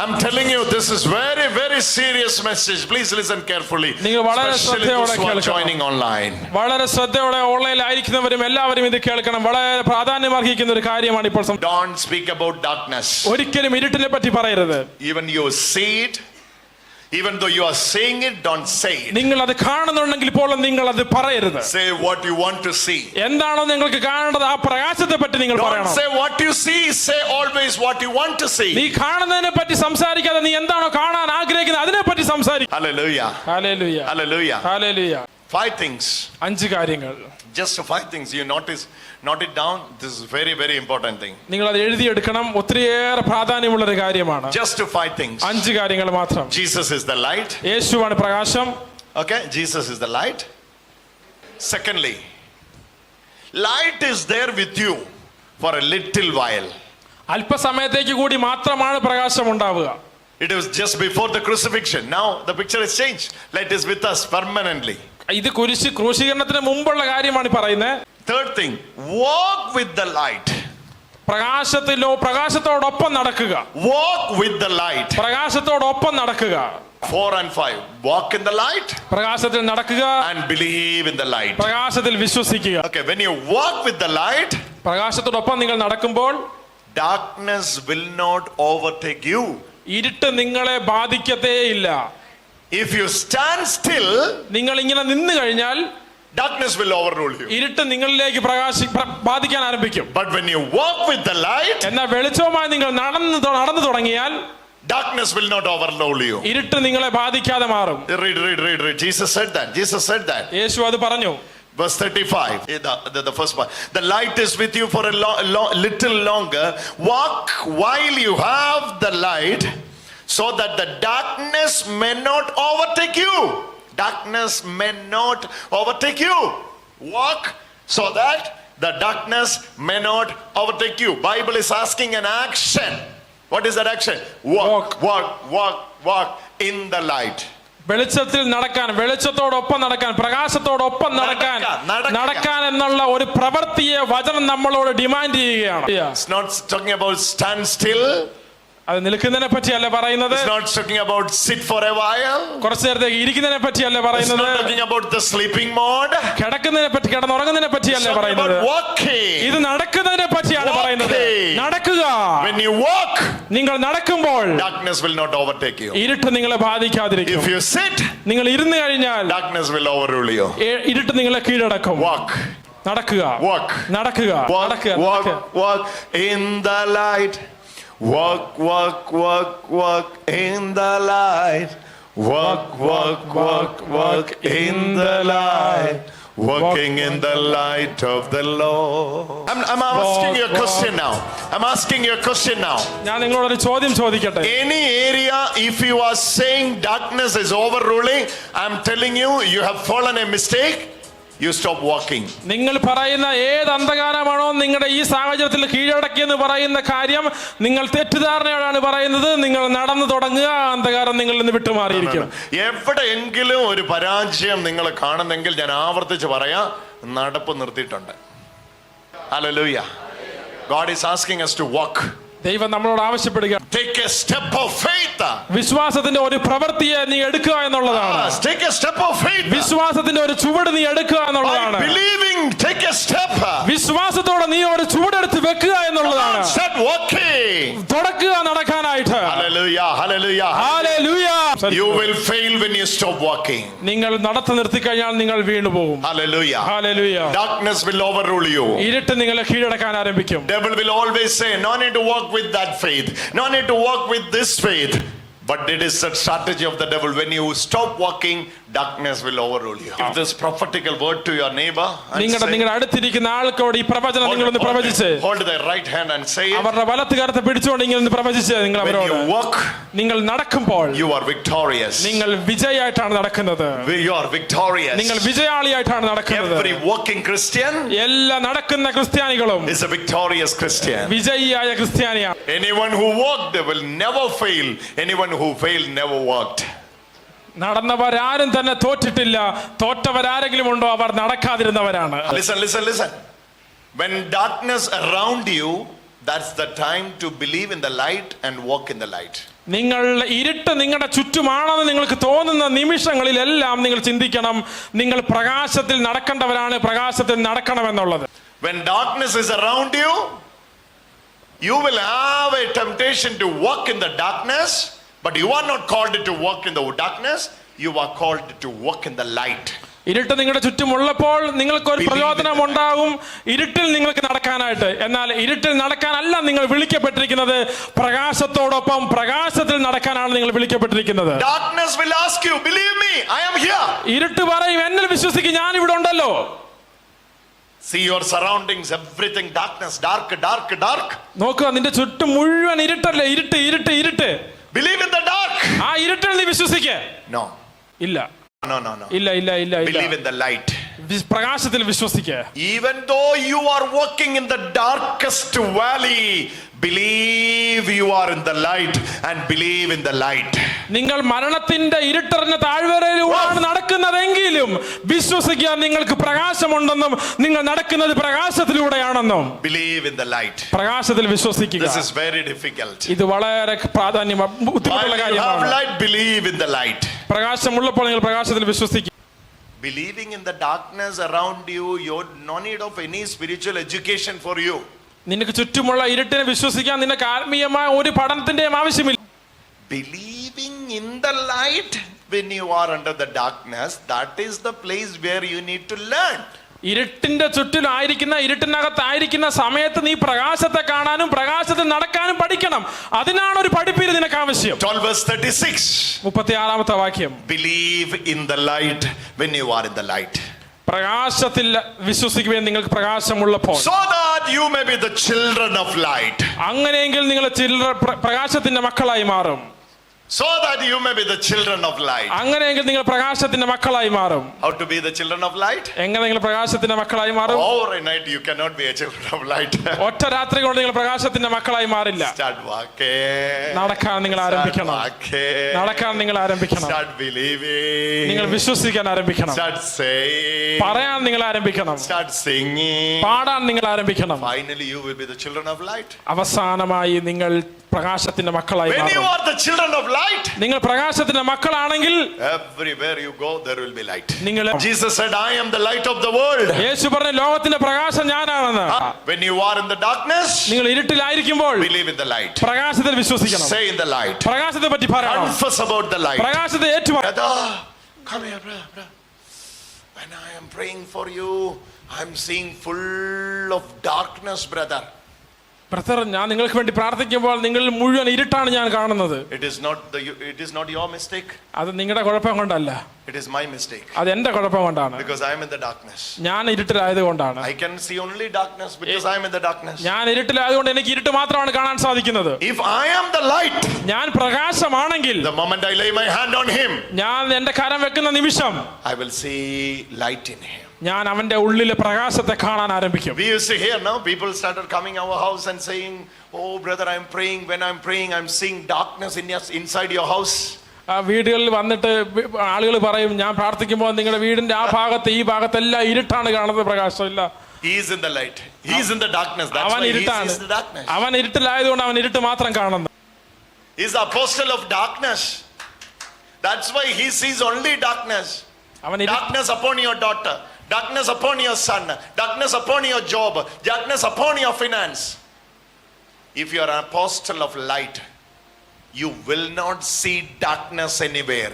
I'm telling you, this is very, very serious message. Please listen carefully. Especially those who are joining online. വളരെ ശ്രദ്ധയോടെ ഓൺലൈനിൽ ആയിരിക്കുന്നവരും എല്ലാവരും ഇത് കേൾക്കണം. വളരെ പ്രാധാന്യമർഹിക്കുന്ന ഒരു കാര്യമാണ് ഇപ്പോൾ. Don't speak about darkness. ഒരിക്കലും ഇരുട്ടിനെ പറ്റി പറയരുത്. Even you see it, even though you are saying it, don't say it. നിങ്ങൾ അത് കാണുന്നുണ്ടെങ്കിൽ പോലും നിങ്ങൾ അത് പറയരുത്. Say what you want to see. എന്താണോ നിങ്ങൾക്ക് കാണേണ്ടത് ആ പ്രകാശത്തെ പറ്റി നിങ്ങൾ പറയണം. Don't say what you see, say always what you want to see. നീ കാണുന്നതിനെ പറ്റി സംസാരിക്കാതെ നീ എന്താണോ കാണാൻ ആഗ്രഹിക്കുന്നത് അതിനെ പറ്റി സംസാരിക്കുക. Hallelujah. Hallelujah. Hallelujah. Hallelujah. 5 things. 5 കാര്യങ്ങൾ. Just 5 things. You note it down. This is very, very important thing. നിങ്ങൾ അത് എഴുതിയെടുക്കണം. ഒത്തിരിയേറെ പ്രാധാന്യമുള്ള ഒരു കാര്യമാണ്. Just 5 things. 5 കാര്യങ്ങൾ മാത്രം. Jesus is the light. യേശുവാണ് പ്രകാശം. Okay, Jesus is the light. Secondly, light is there with you for a little while. അല്പസമയത്തേക്ക് കൂടി മാത്രമാണ് പ്രകാശം ഉണ്ടാവുക. It was just before the crucifixion. Now the picture has changed. Light is with us permanently. ഇത് ക്രൂശീകരണത്തിന് മുമ്പുള്ള കാര്യമാണ് പറയുന്നത്. Third thing, walk with the light. പ്രകാശത്തോടൊപ്പം നടക്കുക. Walk with the light. പ്രകാശത്തോടൊപ്പം നടക്കുക. 4 and 5. Walk in the light. പ്രകാശത്തിൽ നടക്കുക. And believe in the light. പ്രകാശത്തിൽ വിശ്വസിക്കുക. Okay, when you walk with the light, പ്രകാശത്തോടൊപ്പം നിങ്ങൾ നടക്കുമ്പോൾ darkness will not overtake you. ഇരുട്ട് നിങ്ങളെ ബാധിക്കത്തേയില്ല. If you stand still, നിങ്ങൾ ഇങ്ങനെ നിന്ന് കഴിഞ്ഞാൽ darkness will overrule you. ഇരുട്ട് നിങ്ങളിലേക്ക് ബാധിക്കാൻ ആരംഭിക്കും. But when you walk with the light, എന്നാൽ വെളിച്ചവുമായി നിങ്ങൾ നടന്നു തുടങ്ങിയാൽ darkness will not overrule you. ഇരുട്ട് നിങ്ങളെ ബാധിക്കാതെ മാറും. Read. Jesus said that. യേശു അത് പറഞ്ഞു. Verse 35, the first part. The light is with you for a little longer. Walk while you have the light, so that the darkness may not overtake you. Darkness may not overtake you. Walk so that the darkness may not overtake you. Bible is asking an action. What is that action? Walk in the light. വെളിച്ചത്തിൽ നടക്കാൻ, വെളിച്ചത്തോടൊപ്പം നടക്കാൻ, പ്രകാശത്തോടൊപ്പം നടക്കാൻ എന്നുള്ള ഒരു പ്രവൃത്തിയെ വചനം നമ്മളോട് demand ചെയ്യുകയാണ്. It's not talking about stand still. അത് നിൽക്കുന്നതിനെ പറ്റിയല്ല പറയുന്നത്. It's not talking about sit for a while. കുറച്ചു നേരത്തേക്ക് ഇരിക്കുന്നതിനെ പറ്റിയല്ല പറയുന്നത്. It's not talking about the sleeping mode. കിടന്നുറങ്ങുന്നതിനെ പറ്റിയല്ല പറയുന്നത്. ഇത് നടക്കുന്നതിനെ പറ്റിയാണ് പറയുന്നത്. നടക്കുക. When you walk, നിങ്ങൾ നടക്കുമ്പോൾ darkness will not overtake you. ഇരുട്ട് നിങ്ങളെ ബാധിക്കാതിരിക്കും. If you sit, നിങ്ങൾ ഇരുന്ന് കഴിഞ്ഞാൽ darkness will overrule you. ഇരുട്ട് നിങ്ങളെ കീഴടക്കും. Walk. നടക്കുക. നടക്കുക. Walk in the light. Walk in the light. Walk in the light. Walking in the light of the Lord. I'm asking you a question now. ഞാൻ നിങ്ങളോട് ഒരു ചോദ്യം ചോദിക്കട്ടെ. Any area, if you are saying darkness is overruling, I'm telling you, you have fallen a mistake. You stop walking. നിങ്ങൾ പറയുന്ന ഏത് അന്ധകാരമാണോ നിങ്ങളുടെ ഈ സാഹചര്യത്തിൽ കീഴടക്കിയെന്ന് പറയുന്ന കാര്യം നിങ്ങൾ തെറ്റിദ്ധാരണയോടാണ് പറയുന്നത്. നിങ്ങൾ നടന്നു തുടങ്ങുക, അന്ധകാരം നിങ്ങളിൽ നിന്ന് വിട്ടുമാറിയിരിക്കും. എവിടെയെങ്കിലും ഒരു പരാജയം നിങ്ങൾ കാണുന്നെങ്കിൽ ഞാൻ ആവർത്തിച്ച് പറയാം, നടപ്പ് നിർത്തിയിട്ടുണ്ട്. Hallelujah. God is asking us to walk. ദൈവം നമ്മളോട് ആവശ്യപ്പെടുക, take a step of faith. വിശ്വാസത്തിന്റെ ഒരു പ്രവൃത്തിയെ നീ എടുക്കുക എന്നുള്ളതാണ്. Take a step of faith. വിശ്വാസത്തിന്റെ ഒരു ചുവട് നീ എടുക്കുക എന്നുള്ളതാണ്. Believing, take a step. വിശ്വാസത്തോടെ നീ ഒരു ചുവടെടുത്ത് വെക്കുക എന്നുള്ളതാണ്. Start walking. തുടക്കുക നടക്കാനായിട്ട്. Hallelujah. You will fail when you stop walking. നിങ്ങൾ നടത്തി നിർത്തി കഴിഞ്ഞാൽ നിങ്ങൾ വീണു പോകും. Hallelujah. Darkness will overrule you. ഇരുട്ട് നിങ്ങളെ കീഴടക്കാൻ ആരംഭിക്കും. Devil will always say, no need to walk with that faith, no need to walk with this faith. But it is a strategy of the devil. When you stop walking, darkness will overrule you. Give this prophetical word to your neighbor and നിങ്ങളുടെ അടുത്തിരിക്കുന്ന ആൾക്കോട് ഈ പ്രവചനം നിങ്ങളൊന്ന് പ്രവചിച്ച്, hold their right hand and say it. അവരുടെ വലത്ത് കരത്തെ പിടിച്ചുകൊണ്ട് ഇങ്ങനെ പ്രവചിച്ച് നിങ്ങൾ അവരോട്, when you walk, നിങ്ങൾ നടക്കുമ്പോൾ you are victorious. നിങ്ങൾ വിജയായിട്ടാണ് നടക്കുന്നത്. You are victorious. നിങ്ങൾ വിജയാളിയായിട്ടാണ് നടക്കുന്നത്. Every walking Christian, എല്ലാ നടക്കുന്ന ക്രിസ്ത്യാനികളും is a victorious Christian. വിജയിയായ ക്രിസ്ത്യാനിയാണ്. Anyone who walked will never fail. Anyone who failed never walked. നടന്നവരാരും തന്നെ തോറ്റിട്ടില്ല. തോറ്റവരാരെങ്കിലും ഉണ്ടോ? അവർ നടക്കാതിരുന്നവരാണ്. Listen. When darkness around you That's the time to believe in the light and walk in the light. നിങ്ങളുടെ ഇരുട്ട് നിങ്ങളുടെ ചുറ്റുമാണെന്ന് നിങ്ങൾക്ക് തോന്നുന്ന നിമിഷങ്ങളിലെല്ലാം നിങ്ങൾ ചിന്തിക്കണം, നിങ്ങൾ പ്രകാശത്തിൽ നടക്കേണ്ടവരാണ്, പ്രകാശത്തിൽ നടക്കണമെന്നുള്ളത്. When darkness is around you, you will have a temptation to walk in the darkness, but you are not called to walk in the darkness, you are called to walk in the light. ഇരുട്ട് നിങ്ങളുടെ ചുറ്റുമുള്ളപ്പോൾ നിങ്ങൾക്കൊരു പ്രചോദനം ഉണ്ടാകും ഇരുട്ടിൽ നിങ്ങൾക്ക് നടക്കാനായിട്ട്. എന്നാൽ ഇരുട്ടിൽ നടക്കാനല്ല നിങ്ങൾ വിളിക്കപ്പെട്ടിരിക്കുന്നത്, പ്രകാശത്തോടൊപ്പം പ്രകാശത്തിൽ നടക്കാനാണ് നിങ്ങൾ വിളിക്കപ്പെട്ടിരിക്കുന്നത്. Darkness will ask you, believe me, I am here. ഇരുട്ട് പറയും, എന്നിൽ വിശ്വസിക്കും, ഞാൻ ഇവിടെ ഉണ്ടല്ലോ. See your surroundings, everything darkness, dark, dark, dark. നോക്കുക, നിന്റെ ചുറ്റും മുഴുവൻ ഇരുട്ടല്ലേ, ഇരുട്ട് ഇരുട്ട് ഇരുട്ട്. Believe in the dark. ആ ഇരുട്ടിൽ നീ വിശ്വസിക്കേ? No. ഇല്ല. No. ഇല്ല ഇല്ല ഇല്ല. Believe in the light. പ്രകാശത്തിൽ വിശ്വസിക്കേ. Even though you are walking in the darkest valley, believe you are in the light and believe in the light. നിങ്ങൾ മരണത്തിന്റെ ഇരുട്ടറിഞ്ഞ താഴ്വരയിലൂടെയാണ് നടക്കുന്നതെങ്കിലും വിശ്വസിക്കുക, നിങ്ങൾക്ക് പ്രകാശമുണ്ടെന്നും നിങ്ങൾ നടക്കുന്നത് പ്രകാശത്തിലൂടെയാണെന്നും. Believe in the light. പ്രകാശത്തിൽ വിശ്വസിക്കുക. This is very difficult. ഇത് വളരെ ബുദ്ധിമുട്ടുള്ള While you have കാര്യമാണ്. light, believe in the light. പ്രകാശമുള്ളപ്പോൾ നിങ്ങൾ പ്രകാശത്തിൽ വിശ്വസിക്കുക. Believing in the darkness around you, you no need of any spiritual education for you. നിനക്ക് ചുറ്റുമുള്ള ഇരുട്ടിനെ വിശ്വസിക്കാൻ നിനക്ക് ആത്മീയമായ ഒരു പഠനത്തിന്റെയും ആവശ്യമില്ല. Believing in the light when you are under the darkness, that is the place where you need to learn. ഇരുട്ടിന്റെ ചുറ്റിലായിരിക്കുന്ന ഇരുട്ടിനകത്തായിരിക്കുന്ന സമയത്ത് നീ പ്രകാശത്തെ കാണാനും പ്രകാശത്തിൽ നടക്കാനും പഠിക്കണം. അതിനാണ് ഒരു പഠിപ്പീര് നിനക്ക് ആവശ്യം. 12 verse 36. 36ാമത്തെ വാക്യം. Believe in the light when you are in the light. പ്രകാശത്തിൽ വിശ്വസിക്കുവാൻ നിങ്ങൾക്ക് പ്രകാശമുള്ളപ്പോൾ, so that you may be the children of light. അങ്ങനെയെങ്കിൽ നിങ്ങൾ പ്രകാശത്തിന്റെ മക്കളായി മാറും. So that you may be the children of light. അങ്ങനെയെങ്കിൽ നിങ്ങൾ പ്രകാശത്തിന്റെ മക്കളായി മാറും. How to be the children of light? എങ്ങനെ നിങ്ങൾ പ്രകാശത്തിന്റെ മക്കളായി മാറും? Overnight you cannot be a children of light. ഒറ്റ രാത്രി കൊണ്ട് നിങ്ങൾ പ്രകാശത്തിന്റെ മക്കളായി മാറില്ല. Start walking. നടക്കാൻ നിങ്ങൾ ആരംഭിക്കണം. നടക്കാൻ നിങ്ങൾ ആരംഭിക്കണം. Start believing. നിങ്ങൾ വിശ്വസിക്കാൻ ആരംഭിക്കണം. Start saying. പറയാൻ നിങ്ങൾ ആരംഭിക്കണം. Start singing. പാടാൻ നിങ്ങൾ ആരംഭിക്കണം. Finally you will be the children of light. അവസാനമായി നിങ്ങൾ പ്രകാശത്തിന്റെ മക്കളായി When you മാറും. are the children of light, നിങ്ങൾ പ്രകാശത്തിന്റെ മക്കളാണെങ്കിൽ everywhere you go there will be light. നിങ്ങൾ Jesus said, I am the light of the world. യേശു പറഞ്ഞു, ലോകത്തിന്റെ പ്രകാശം ഞാനാണെന്ന്. When you are in the darkness, നിങ്ങൾ ഇരുട്ടിലായിരിക്കുമ്പോൾ believe in the light. പ്രകാശത്തിൽ വിശ്വസിക്കണം. Say in the light. പ്രകാശത്തെ പറ്റി പറയണം. Confess about the light. പ്രകാശത്തെ ഏറ്റുപറയണം. Brother, come here, brother. When I am praying for you, I am seeing full of darkness, brother. Brother, ഞാൻ നിങ്ങൾക്ക് വേണ്ടി പ്രാർത്ഥിക്കുമ്പോൾ നിങ്ങൾ മുഴുവൻ ഇരുട്ടാണ് ഞാൻ കാണുന്നത്. It is not your mistake. അത് നിങ്ങളുടെ കുഴപ്പം കൊണ്ടല്ല, It is my mistake. അത് എന്റെ കുഴപ്പം കൊണ്ടാണ്. Because I am in the darkness. ഞാൻ ഇരുട്ടിലായത് കൊണ്ടാണ്. I can see only darkness because I am in the darkness. ഞാൻ ഇരുട്ടിലായതുകൊണ്ട് എനിക്ക് ഇരുട്ട് മാത്രമാണ് കാണാൻ സാധിക്കുന്നത്. If I am the light, ഞാൻ പ്രകാശമാണെങ്കിൽ, the moment I lay my hand on him, ഞാൻ എന്റെ കരം വെക്കുന്ന നിമിഷം I will see light in him. ഞാൻ അവന്റെ ഉള്ളിലെ പ്രകാശത്തെ കാണാൻ ആരംഭിക്കും. We used to hear now people started coming our house and saying, oh brother, I am praying. When I am praying, I am seeing darkness inside your house. ആ വീടുകളിൽ വന്നിട്ട് ആളുകൾ പറയും, ഞാൻ പ്രാർത്ഥിക്കുമ്പോൾ നിങ്ങളുടെ വീടിന്റെ ആ ഭാഗത്ത് ഈ ഭാഗത്തെല്ലാം ഇരുട്ടാണ് കാണുന്നത്, പ്രകാശമില്ല. He is in the light. He is in the darkness. That's അവൻ why he ഇരുട്ടാണ്. sees the darkness. അവൻ ഇരുട്ടിലായതുകൊണ്ട് അവൻ ഇരുട്ട് മാത്രം കാണുന്നു. He is the apostle of darkness. That's why he sees only darkness. അവൻ Darkness upon your daughter. Darkness upon your son. Darkness upon your job. Darkness upon your finance. If you are an apostle of light, you will not see darkness anywhere.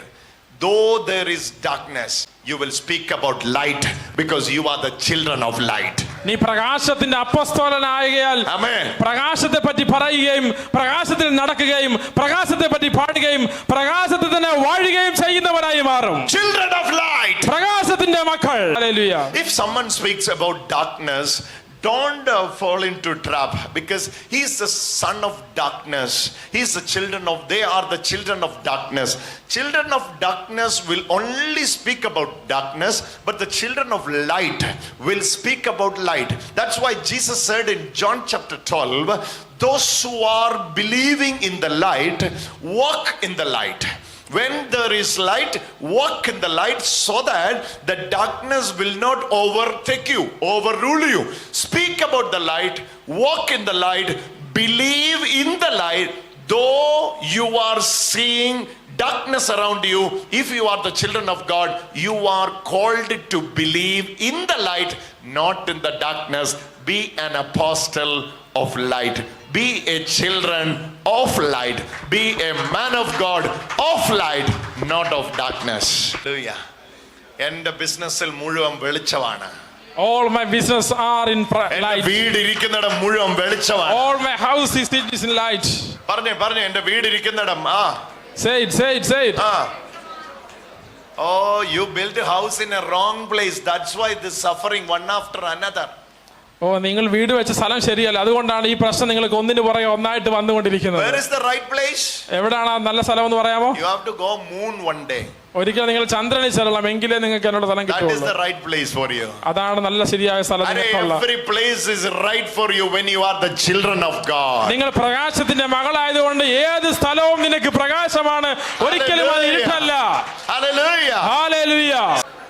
Though there is darkness, you will speak about light because you are the children of light. നീ പ്രകാശത്തിന്റെ അപ്പോസ്തലനായകയാൽ പ്രകാശത്തെ പറ്റി പറയുകയും പ്രകാശത്തിൽ നടക്കുകയും പ്രകാശത്തെ പറ്റി പാടുകയും പ്രകാശത്തിൽ തന്നെ വാഴുകയും ചെയ്യുന്നവരായി മാറും. Children of light. പ്രകാശത്തിന്റെ മക്കൾ. Hallelujah. If someone speaks about darkness, don't fall into trap because he is the son of darkness. He is the they are the children of darkness. Children of darkness will only speak about darkness, but the children of light will speak about light. That's why Jesus said in John chapter 12, those who are believing in the light walk in the light. When there is light, walk in the light so that the darkness will not overtake you, overrule you. Speak about the light, walk in the light, believe in the light, though you are seeing darkness around you. If you are the children of God, you are called to believe in the light, not in the darkness. Be an apostle of light. Be a children of light. Be a man of God of light, not of darkness. Hallelujah. എന്റെ ബിസിനസ്സിൽ മുഴുവൻ വെളിച്ചമാണ്. All my business are in light. വീട് ഇരിക്കുന്നിടം മുഴുവൻ വെളിച്ചമാണ്. All my house is in light. പറഞ്ഞേ എന്റെ വീട് ഇരിക്കുന്നിടം. Say it. Oh, you built a house in a wrong place. That's why this suffering one after another. ഓ, നിങ്ങൾ വീട് വെച്ച സ്ഥലം ശരിയല്ല, അതുകൊണ്ടാണ് ഈ പ്രശ്നം നിങ്ങൾക്ക് ഒന്നിനു പുറകെ ഒന്നായിട്ട് വന്നുകൊണ്ടിരിക്കുന്നത്. Where is the right place? എവിടാണ് ആ നല്ല സ്ഥലം എന്ന് പറയാമോ? You have to go moon one day. ഒരിക്കൽ നിങ്ങൾ ചന്ദ്രനിൽ ചെല്ലണം, എങ്കിലേ നിങ്ങൾക്ക് എന്നോട് സ്ഥലം That is കിട്ടുള്ളൂ. the right place for you. അതാണ് നല്ല ശരിയായ സ്ഥലം And നിങ്ങൾക്കുള്ള. every place is right for you when you are the children of God. നിങ്ങൾ പ്രകാശത്തിന്റെ മകളായതുകൊണ്ട് ഏത് സ്ഥലവും നിനക്ക് പ്രകാശമാണ്, ഒരിക്കലും അത് ഇരുട്ടല്ല. Hallelujah. Hallelujah.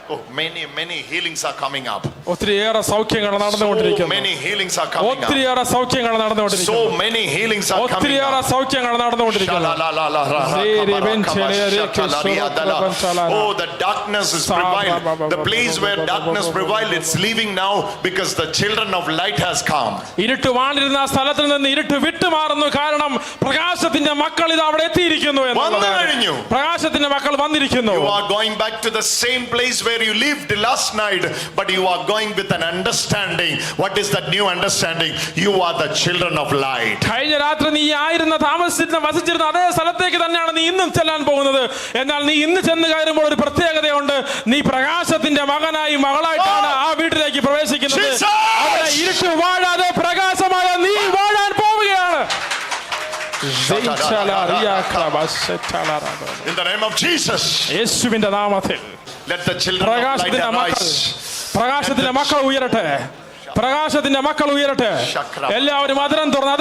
Oh, many healings are coming up. ഒത്തിരിയേറെ സൗഖ്യങ്ങൾ So നടന്നുകൊണ്ടിരിക്കുന്നു. many healings are coming up. ഒത്തിരിയേറെ സൗഖ്യങ്ങൾ നടന്നുകൊണ്ടിരിക്കുന്നു. So many healings are coming ഒത്തിരിയേറെ up. സൗഖ്യങ്ങൾ നടന്നുകൊണ്ടിരിക്കുന്നു. Oh, the darkness is prevailed. The place where darkness prevailed, it's leaving now because the children of light has come. ഇരുട്ട് വാണിരുന്ന ആ സ്ഥലത്തിൽ നിന്ന് ഇരുട്ട് വിട്ടുമാറുന്നു, കാരണം പ്രകാശത്തിന്റെ മക്കൾ ഇത് അവിടെ എത്തിയിരിക്കുന്നു വന്നു കഴിഞ്ഞു. പ്രകാശത്തിന്റെ മക്കൾ വന്നിരിക്കുന്നു. You are going back to the same place where you lived last night, but you are going with an understanding. What is that new understanding? You are the children of light. കഴിഞ്ഞ രാത്രി നീ ആയിരുന്ന താമസിച്ചിരുന്ന വസിച്ചിരുന്ന അതേ സ്ഥലത്തേക്ക് തന്നെയാണ് നീ ഇന്നും ചെല്ലാൻ പോകുന്നത്. എന്നാൽ നീ ഇന്ന് ചെന്ന് കയറുമ്പോൾ ഒരു പ്രത്യേകതയുണ്ട്. നീ പ്രകാശത്തിന്റെ മകനായി മകളായിട്ടാണ് ആ വീട്ടിലേക്ക് പ്രവേശിക്കുന്നത്. അവിടെ ഇരുട്ട് വാഴാതെ പ്രകാശമായ നീ വാഴാൻ പോവുകയാണ്. In the name of Jesus, യേശുവിന്റെ നാമത്തിൽ let the children of light arise. പ്രകാശത്തിന്റെ മക്കൾ ഉയരട്ടെ. പ്രകാശത്തിന്റെ മക്കൾ ഉയരട്ടെ. എല്ലാവരും അതരം തുറന്ന്